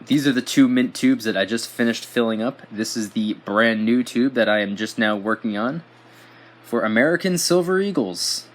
These are the two mint tubes that I just finished filling up. This is the brand new tube that I am just now working on for American Silver Eagles.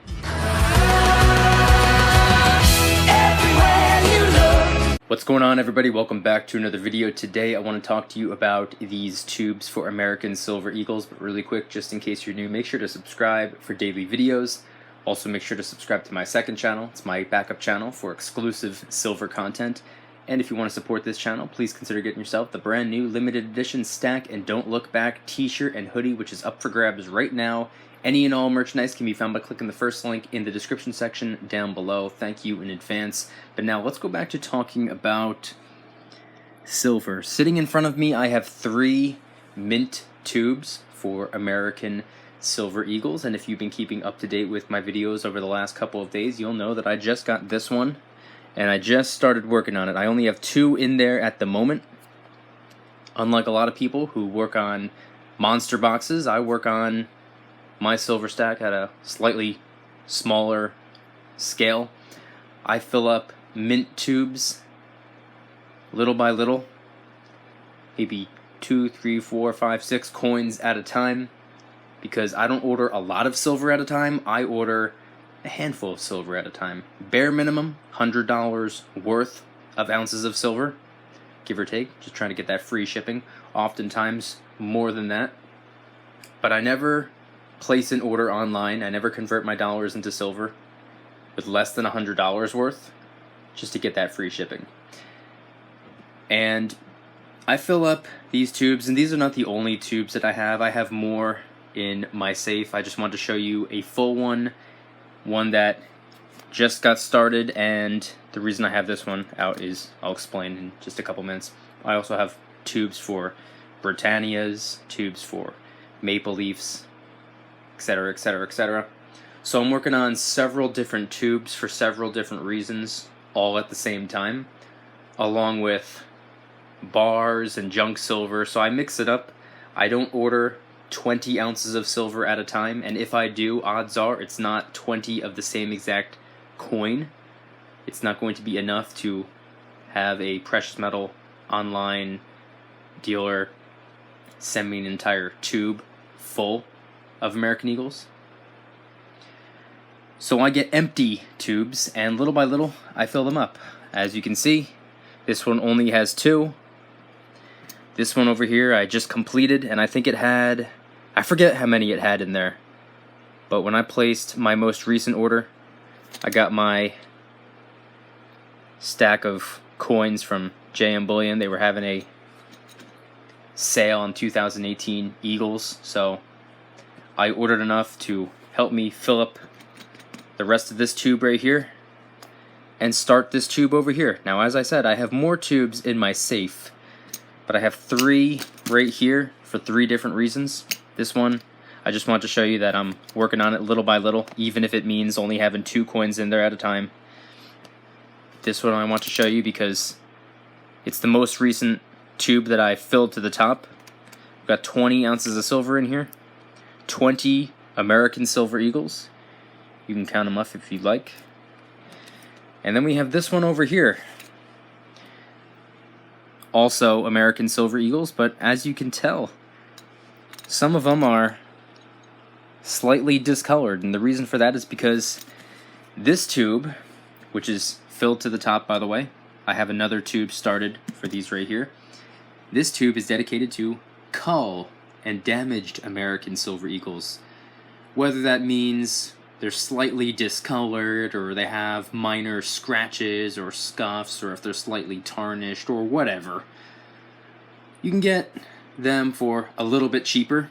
What's going on, everybody? Welcome back to another video. Today I want to talk to you about these tubes for American Silver Eagles, but really quick, just in case you're new, make sure to subscribe for daily videos. Also make sure to subscribe to my second channel. It's my backup channel for exclusive silver content. And if you want to support this channel, please consider getting yourself the brand new limited edition Stack and Don't Look Back t-shirt and hoodie, which is up for grabs right now. Any and all merchandise can be found by clicking the first link in the description section down below. Thank you in advance. But now let's go back to talking about silver. Sitting in front of me, I have 3 mint tubes for American Silver Eagles. And if you've been keeping up to date with my videos over the last couple of days, you'll know that I just got this one. And I just started working on it. I only have 2 in there at the moment. Unlike a lot of people who work on monster boxes, I work on my silver stack at a slightly smaller scale. I fill up mint tubes little by little, maybe 2, 3, 4, 5, 6 coins at a time, because I don't order a lot of silver at a time. I order a handful of silver at a time. Bare minimum, $100 worth of ounces of silver, give or take, just trying to get that free shipping. Oftentimes more than that. But I never place an order online. I never convert my dollars into silver with less than $100 worth, just to get that free shipping. And I fill up these tubes, and these are not the only tubes that I have. I have more in my safe. I just wanted to show you a full one that just got started, and the reason I have this one out is I'll explain in just a couple minutes. I also have tubes for Britannias, tubes for Maple Leafs, etc., etc., etc. So I'm working on several different tubes for several different reasons, all at the same time, along with bars and junk silver. So I mix it up. I don't order 20 ounces of silver at a time, and if I do, odds are it's not 20 of the same exact coin. It's not going to be enough to have a precious metal online dealer send me an entire tube full of American Eagles. So I get empty tubes, and little by little I fill them up. As you can see, this one only has 2. This one over here I just completed, and I think it had, I forget how many it had in there, but when I placed my most recent order, I got my stack of coins from JM Bullion. They were having a sale on 2018 Eagles, so I ordered enough to help me fill up the rest of this tube right here and start this tube over here. Now, as I said, I have more tubes in my safe, but I have 3 right here for 3 different reasons. This one, I just want to show you that I'm working on it little by little, even if it means only having 2 coins in there at a time. This one I want to show you because it's the most recent tube that I filled to the top. I've got 20 ounces of silver in here, 20 American Silver Eagles. You can count them up if you'd like. And then we have this one over here, also American Silver Eagles, but as you can tell, some of them are slightly discolored, and the reason for that is because this tube, which is filled to the top, by the way, I have another tube started for these right here. This tube is dedicated to cull and damaged American Silver Eagles. Whether that means they're slightly discolored, or they have minor scratches or scuffs, or if they're slightly tarnished, or whatever. You can get them for a little bit cheaper,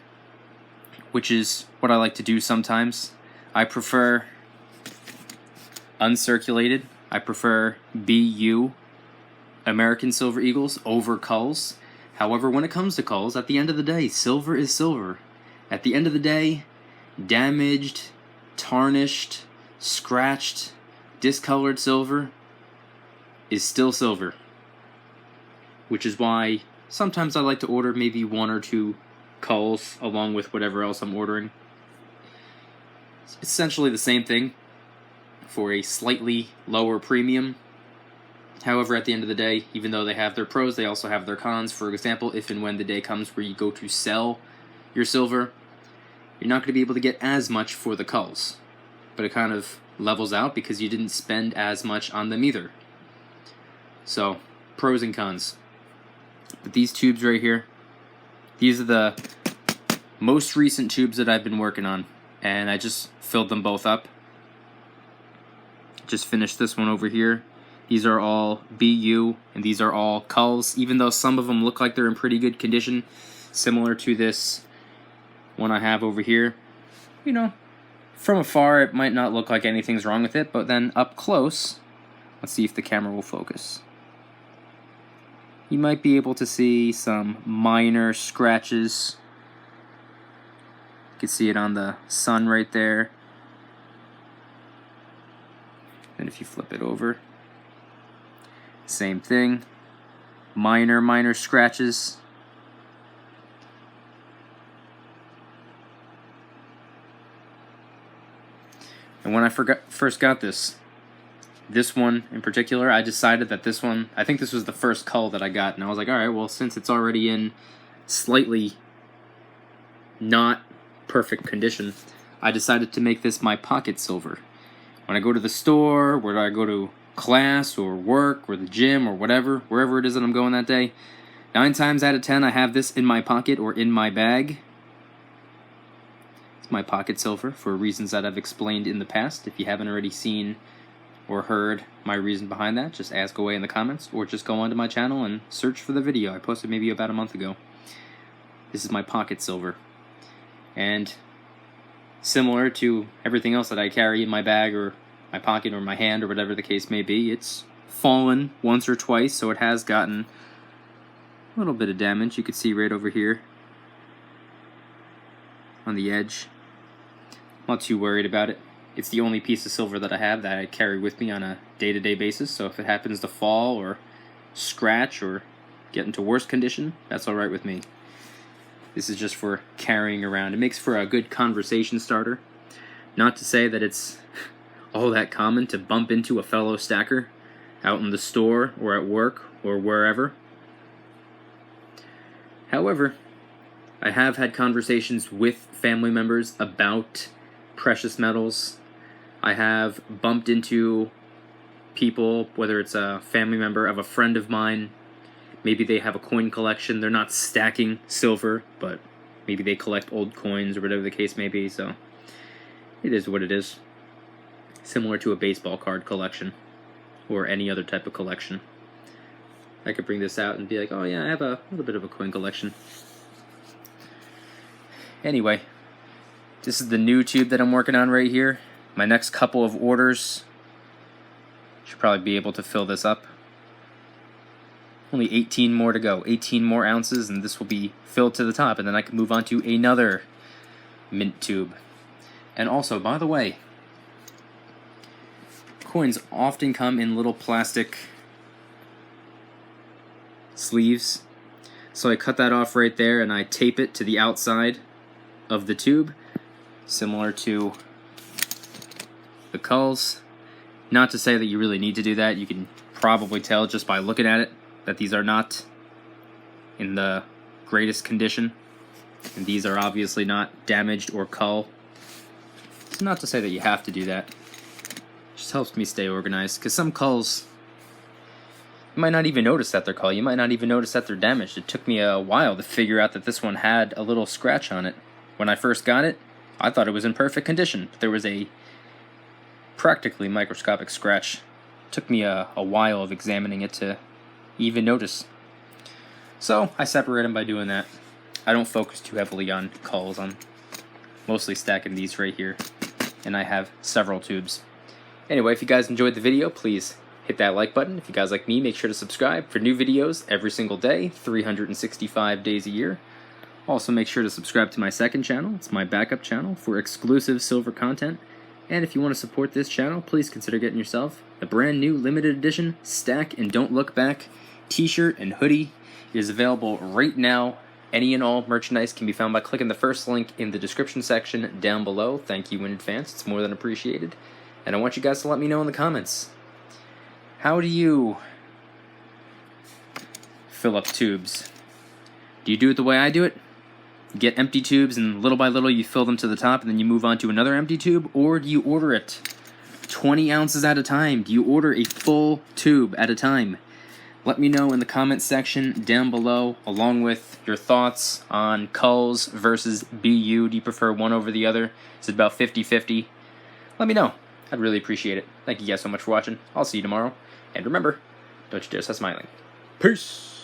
which is what I like to do sometimes. I prefer uncirculated. I prefer BU American Silver Eagles over culls. However, when it comes to culls, at the end of the day, silver is silver. At the end of the day, damaged, tarnished, scratched, discolored silver is still silver. Which is why sometimes I like to order maybe 1 or 2 culls along with whatever else I'm ordering. It's essentially the same thing for a slightly lower premium. However, at the end of the day, even though they have their pros, they also have their cons. For example, if and when the day comes where you go to sell your silver, you're not going to be able to get as much for the culls. But it kind of levels out because you didn't spend as much on them either. So, pros and cons. But these tubes right here, these are the most recent tubes that I've been working on. And I just filled them both up. Just finished this one over here. These are all BU, and these are all culls, even though some of them look like they're in pretty good condition, similar to this one I have over here. You know, from afar, it might not look like anything's wrong with it, but then up close, let's see if the camera will focus. You might be able to see some minor scratches. You can see it on the sun right there. And if you flip it over, same thing. Minor scratches. And when I first got this one in particular, I decided that this one, I think this was the first cull that I got, and I was like, alright, well, since it's already in slightly not perfect condition, I decided to make this my pocket silver. When I go to the store, where I go to class or work or the gym or whatever, wherever it is that I'm going that day, 9 times out of 10 I have this in my pocket or in my bag. It's my pocket silver for reasons that I've explained in the past. If you haven't already seen or heard my reason behind that, just ask away in the comments or just go onto my channel and search for the video. I posted maybe about a month ago. This is my pocket silver. And similar to everything else that I carry in my bag or my pocket or my hand or whatever the case may be, it's fallen once or twice, so it has gotten a little bit of damage. You can see right over here on the edge. I'm not too worried about it. It's the only piece of silver that I have that I carry with me on a day-to-day basis, so if it happens to fall or scratch or get into worse condition, that's alright with me. This is just for carrying around. It makes for a good conversation starter. Not to say that it's all that common to bump into a fellow stacker out in the store or at work or wherever. However, I have had conversations with family members about precious metals. I have bumped into people, whether it's a family member of a friend of mine. Maybe they have a coin collection. They're not stacking silver, but maybe they collect old coins or whatever the case may be. So it is what it is. Similar to a baseball card collection or any other type of collection. I could bring this out and be like, oh yeah, I have a little bit of a coin collection. Anyway, this is the new tube that I'm working on right here. My next couple of orders should probably be able to fill this up. Only 18 more to go, 18 more ounces, and this will be filled to the top, and then I can move on to another mint tube. And also, by the way, coins often come in little plastic sleeves. So I cut that off right there and I tape it to the outside of the tube, similar to the culls. Not to say that you really need to do that. You can probably tell just by looking at it that these are not in the greatest condition. And these are obviously not damaged or cull. It's not to say that you have to do that. Just helps me stay organized, because some culls, you might not even notice that they're cull. You might not even notice that they're damaged. It took me a while to figure out that this one had a little scratch on it. When I first got it, I thought it was in perfect condition, but there was a practically microscopic scratch. It took me a while of examining it to even notice. So I separate them by doing that. I don't focus too heavily on culls. I'm mostly stacking these right here, and I have several tubes. Anyway, if you guys enjoyed the video, please hit that like button. If you guys like me, make sure to subscribe for new videos every single day, 365 days a year. Also, make sure to subscribe to my second channel. It's my backup channel for exclusive silver content. And if you want to support this channel, please consider getting yourself the brand new limited edition Stack and Don't Look Back t-shirt and hoodie. It is available right now. Any and all merchandise can be found by clicking the first link in the description section down below. Thank you in advance. It's more than appreciated. And I want you guys to let me know in the comments, how do you fill up tubes. Do you do it the way I do it? You get empty tubes and little by little you fill them to the top and then you move on to another empty tube? Or do you order it 20 ounces at a time? Do you order a full tube at a time? Let me know in the comments section down below, along with your thoughts on culls versus BU. Do you prefer one over the other? Is it about 50-50? Let me know. I'd really appreciate it. Thank you guys so much for watching. I'll see you tomorrow. And remember, don't you dare stop smiling. Peace!